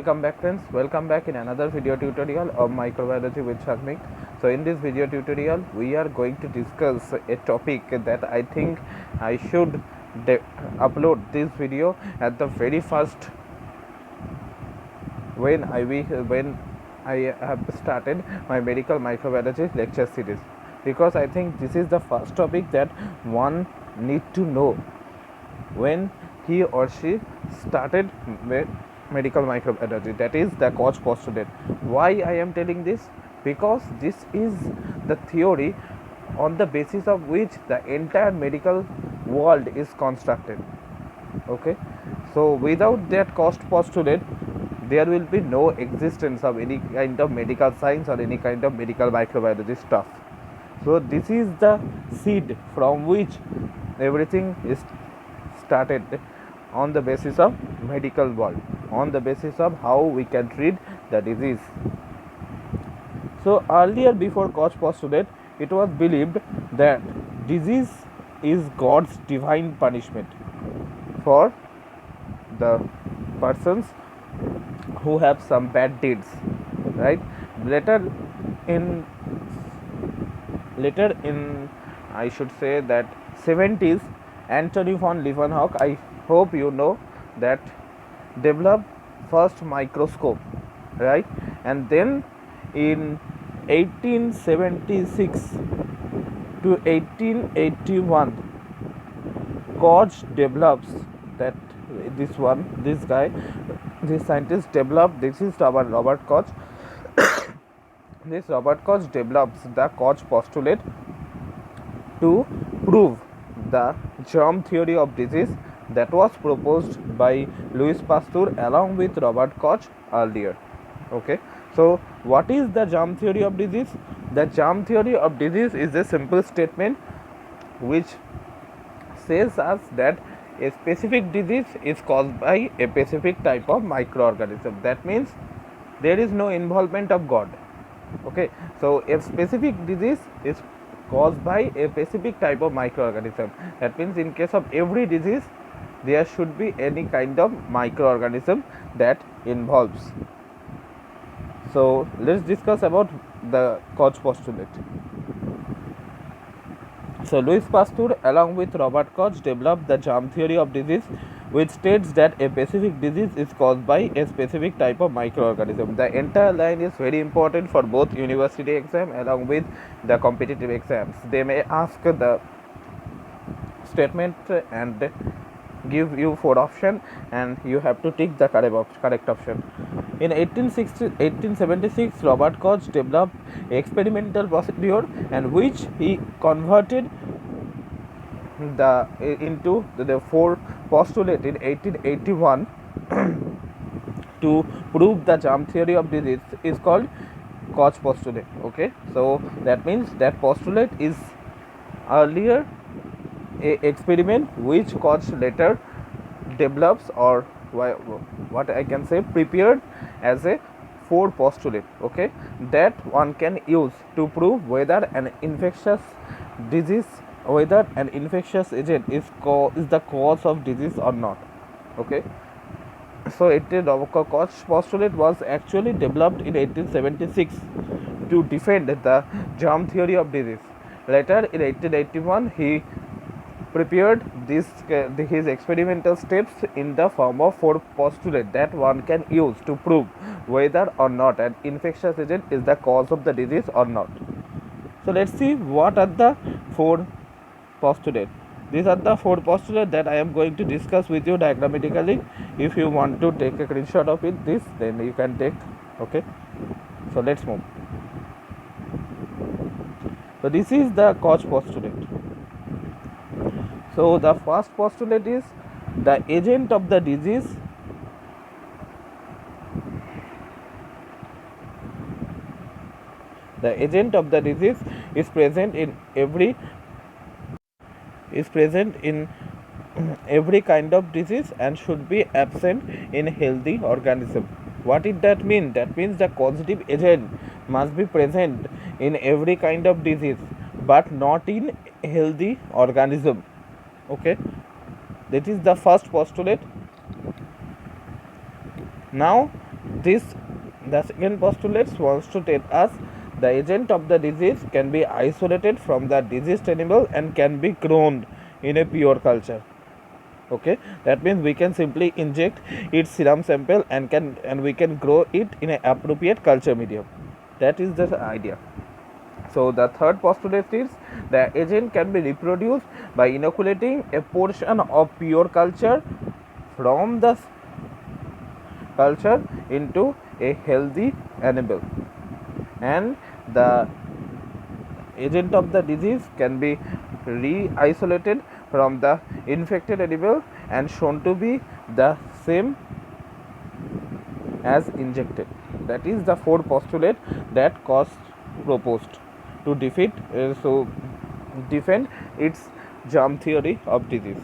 Welcome back friends, welcome back in another video tutorial of microbiology with Sharmik. So in this video tutorial we are going to discuss a topic that I think I should upload this video at the very first when I have started my medical microbiology lecture series, because I think this is the first topic that one need to know when he or she started medical microbiology, that is the Koch postulate. Why I am telling this? Because this is the theory on the basis of which the entire medical world is constructed. Okay, so without that Koch postulate there will be no existence of any kind of medical science or any kind of medical microbiology stuff. So this is the seed from which everything is started, on the basis of medical world, on the basis of how we can treat the disease. So earlier, before Koch postulate, it was believed that disease is God's divine punishment for the persons who have some bad deeds, right? In later in I should say that 70s, Anthony von Leeuwenhoek, I hope you know, that developed first microscope, right? And then in 1876 to 1881, Koch develops that this scientist developed, this is our Robert Koch. This Robert Koch develops the Koch postulate to prove the germ theory of disease that was proposed by Louis Pasteur along with Robert Koch earlier. Okay, so what is the germ theory of disease? The germ theory of disease is a simple statement which says us that a specific disease is caused by a specific type of microorganism. That means there is no involvement of God. Okay, so a specific disease is caused by a specific type of microorganism. That means in case of every disease there should be any kind of microorganism that involves. So let's discuss about the Koch postulate. So Louis Pasteur along with Robert Koch developed the germ theory of disease, which states that a specific disease is caused by a specific type of microorganism. The entire line is very important for both university exam along with the competitive exams. They may ask the statement and give you 4 options and you have to tick the correct option. In 1876, Robert Koch developed experimental procedure and which he converted into the 4 postulate in 1881 to prove the germ theory of disease is called Koch postulate. Okay, so that means that postulate is earlier a experiment which Koch later develops, or what I can say, prepared as a 4 postulate. Okay, that one can use to prove whether an infectious disease, whether an infectious agent is the cause of disease or not. Okay, so Koch postulate was actually developed in 1876 to defend the germ theory of disease. Later in 1881 he prepared his experimental steps in the form of 4 postulates that one can use to prove whether or not an infectious agent is the cause of the disease or not. So let's see what are the 4 postulates. These are the 4 postulates that I am going to discuss with you diagrammatically. If you want to take a screenshot of it, then you can take. Okay, so let's move. So this is the Koch postulate. So the first postulate is the agent of the disease is present in every kind of disease and should be absent in healthy organism. What did that mean? That means the causative agent must be present in every kind of disease but not in healthy organism. Okay, that is the first postulate. Now The second postulate wants to tell us the agent of the disease can be isolated from the diseased animal and can be grown in a pure culture. Okay, that means we can simply inject its serum sample and we can grow it in an appropriate culture medium. That is the idea. So the third postulate is the agent can be reproduced by inoculating a portion of pure culture from the culture into a healthy animal, and the agent of the disease can be re-isolated from the infected animal and shown to be the same as injected. That is the fourth postulate that Koch proposed to defend its germ theory of disease.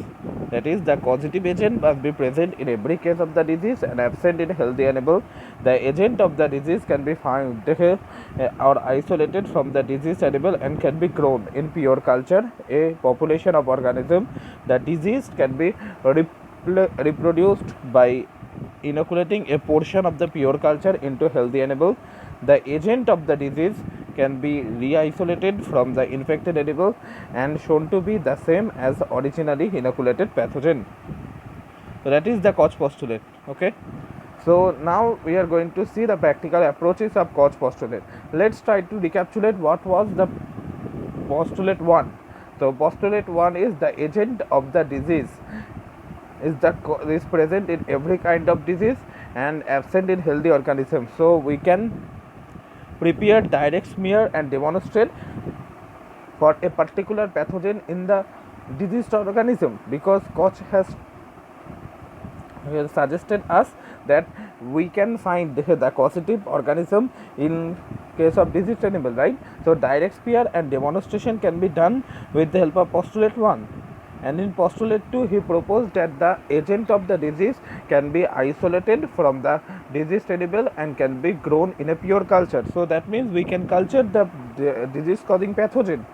That is, the causative agent must be present in every case of the disease and absent in healthy animal. The agent of the disease can be found or isolated from the diseased animal and can be grown in pure culture, a population of organism. The disease can be reproduced by inoculating a portion of the pure culture into healthy animal. The agent of the disease can be re-isolated from the infected animal and shown to be the same as originally inoculated pathogen. So that is the Koch postulate. Okay, so now we are going to see the practical approaches of Koch postulate. Let's try to recapitulate what was the postulate 1. So postulate 1 is the agent of the disease is present in every kind of disease and absent in healthy organisms. So we can prepare direct smear and demonstrate for a particular pathogen in the diseased organism, because Koch has suggested us that we can find the causative organism in case of diseased animal, right? So direct smear and demonstration can be done with the help of postulate 1. And in postulate 2, he proposed that the agent of the disease can be isolated from the diseased animal and can be grown in a pure culture. So that means we can culture the disease causing pathogen,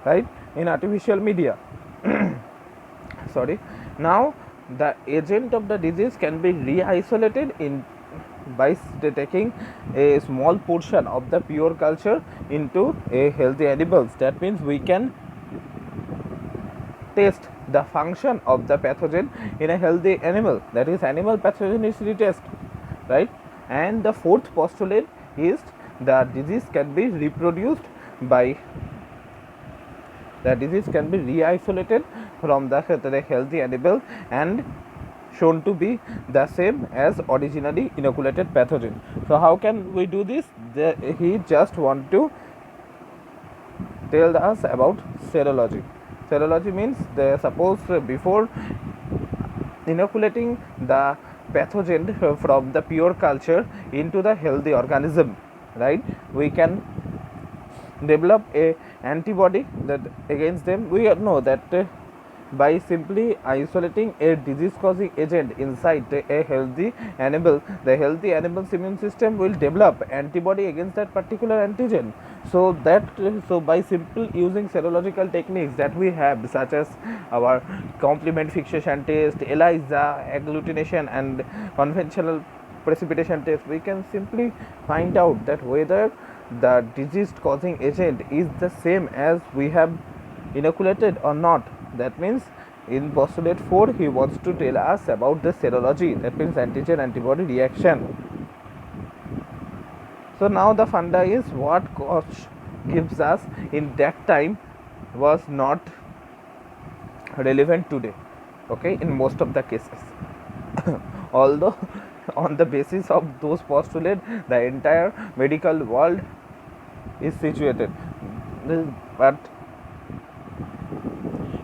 right, in artificial media. Sorry. Now the agent of the disease can be re-isolated by taking a small portion of the pure culture into a healthy animals. That means we can test the function of the pathogen in a healthy animal, that is animal pathogenicity test, right? And the fourth postulate is the disease can be reproduced by the disease can be re-isolated from the healthy animal and shown to be the same as originally inoculated pathogen. So how can we do this? He just want to tell us about serology. Serology means suppose before inoculating the pathogen from the pure culture into the healthy organism, right, we can develop a antibody that against them. We know that by simply isolating a disease causing agent inside a healthy animal, the healthy animal's immune system will develop antibody against that particular antigen. So by simple using serological techniques that we have, such as our complement fixation test, ELISA, agglutination and conventional precipitation test, we can simply find out that whether the disease causing agent is the same as we have inoculated or not. That means in postulate 4 he wants to tell us about the serology, that means antigen antibody reaction. So now the funda is what Koch gives us in that time was not relevant today, okay, in most of the cases. Although on the basis of those postulates the entire medical world is situated, but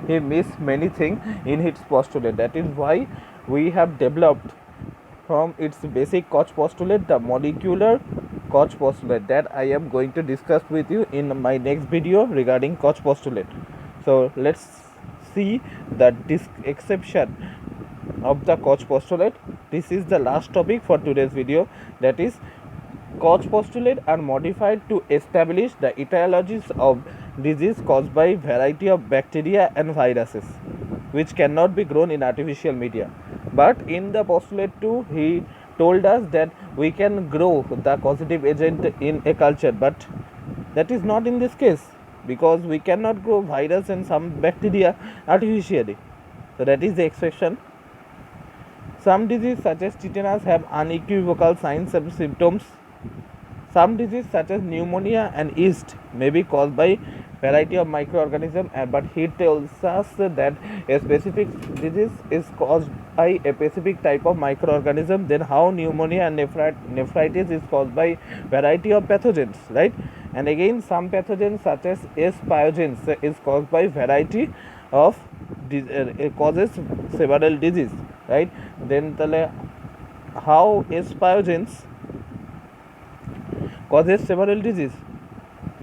he missed many things in his postulate. That is why we have developed from its basic Koch postulate the molecular Koch postulate that I am going to discuss with you in my next video regarding Koch postulate. So let's see the exception of the Koch postulate. This is the last topic for today's video, that is Koch postulate are modified to establish the etiologies of disease caused by variety of bacteria and viruses which cannot be grown in artificial media. But in the postulate 2 he told us that we can grow the causative agent in a culture, but that is not in this case, because we cannot grow virus and some bacteria artificially. So that is the exception. Some diseases such as tetanus have unequivocal signs and symptoms. Some diseases such as pneumonia and yeast may be caused by variety of microorganisms, but he tells us that a specific disease is caused by a specific type of microorganism. Then how pneumonia and nephritis is caused by variety of pathogens, right? And again, some pathogens such as S. pyogenes is caused by variety of causes several disease, right? Then how S. pyogenes causes several diseases.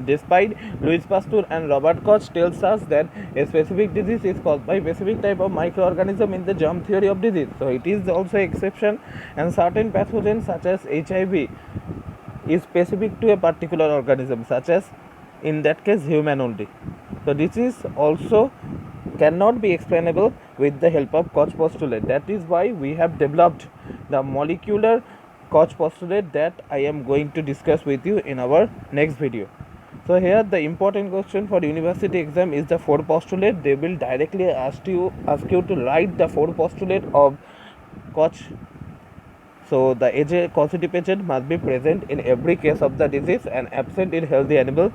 Despite Louis Pasteur and Robert Koch tells us that a specific disease is caused by a specific type of microorganism in the germ theory of disease. So it is also an exception, and certain pathogens such as HIV is specific to a particular organism, such as in that case human only. So this is also cannot be explainable with the help of Koch postulate. That is why we have developed the molecular Koch postulate that I am going to discuss with you in our next video. So here the important question for university exam is the 4 postulate. They will directly ask you to write the 4 postulate of Koch. So the causative agent must be present in every case of the disease and absent in healthy animal.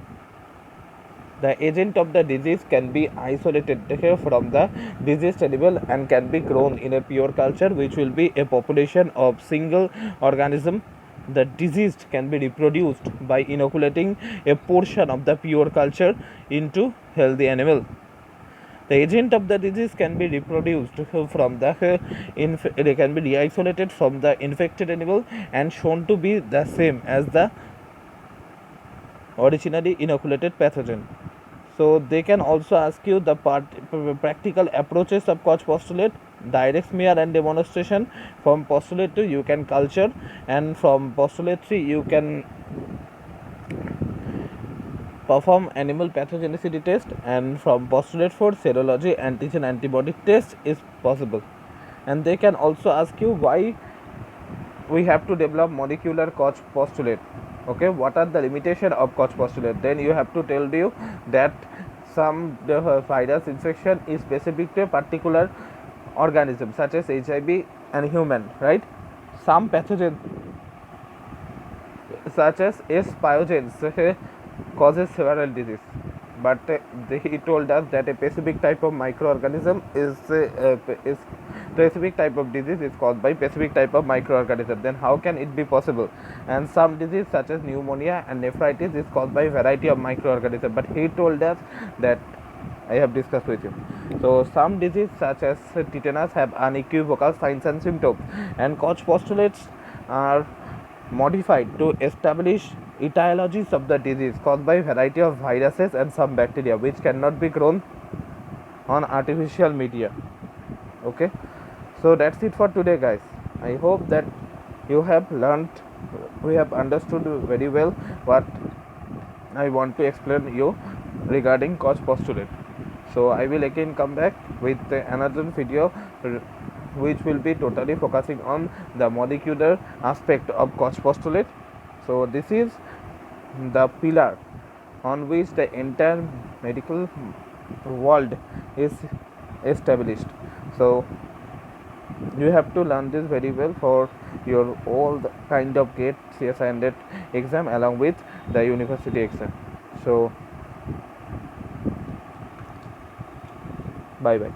The agent of the disease can be isolated from the diseased animal and can be grown in a pure culture, which will be a population of single organism. The diseased can be reproduced by inoculating a portion of the pure culture into healthy animal. The agent of the disease can be reproduced from the they can be isolated from the infected animal and shown to be the same as the originally inoculated pathogen. So they can also ask you the practical approaches of Koch postulate, direct smear and demonstration. From postulate 2 you can culture, and from postulate 3 you can perform animal pathogenicity test, and from postulate 4 serology antigen antibody test is possible. And they can also ask you why we have to develop molecular Koch postulate. Okay, what are the limitation of Koch postulate? Then you have to tell you that some virus infection is specific to a particular organism such as HIV and human, right? Some pathogen such as S. pyogenes causes several disease, but he told us that a specific type of microorganism is specific type of disease is caused by specific type of microorganism. Then how can it be possible? And some disease such as pneumonia and nephritis is caused by variety of microorganism, but he told us that I have discussed with him. So some disease such as tetanus have unequivocal signs and symptoms, and Koch postulates are modified to establish etiologies of the disease caused by variety of viruses and some bacteria which cannot be grown on artificial media. Okay, so that's it for today, guys. I hope that you have learned, we have understood very well what I want to explain you regarding Koch postulate. So I will again come back with another video which will be totally focusing on the molecular aspect of Koch postulate. So this is the pillar on which the entire medical world is established. So you have to learn this very well for your all the kind of GATE CS100 exam along with the university exam. So bye bye.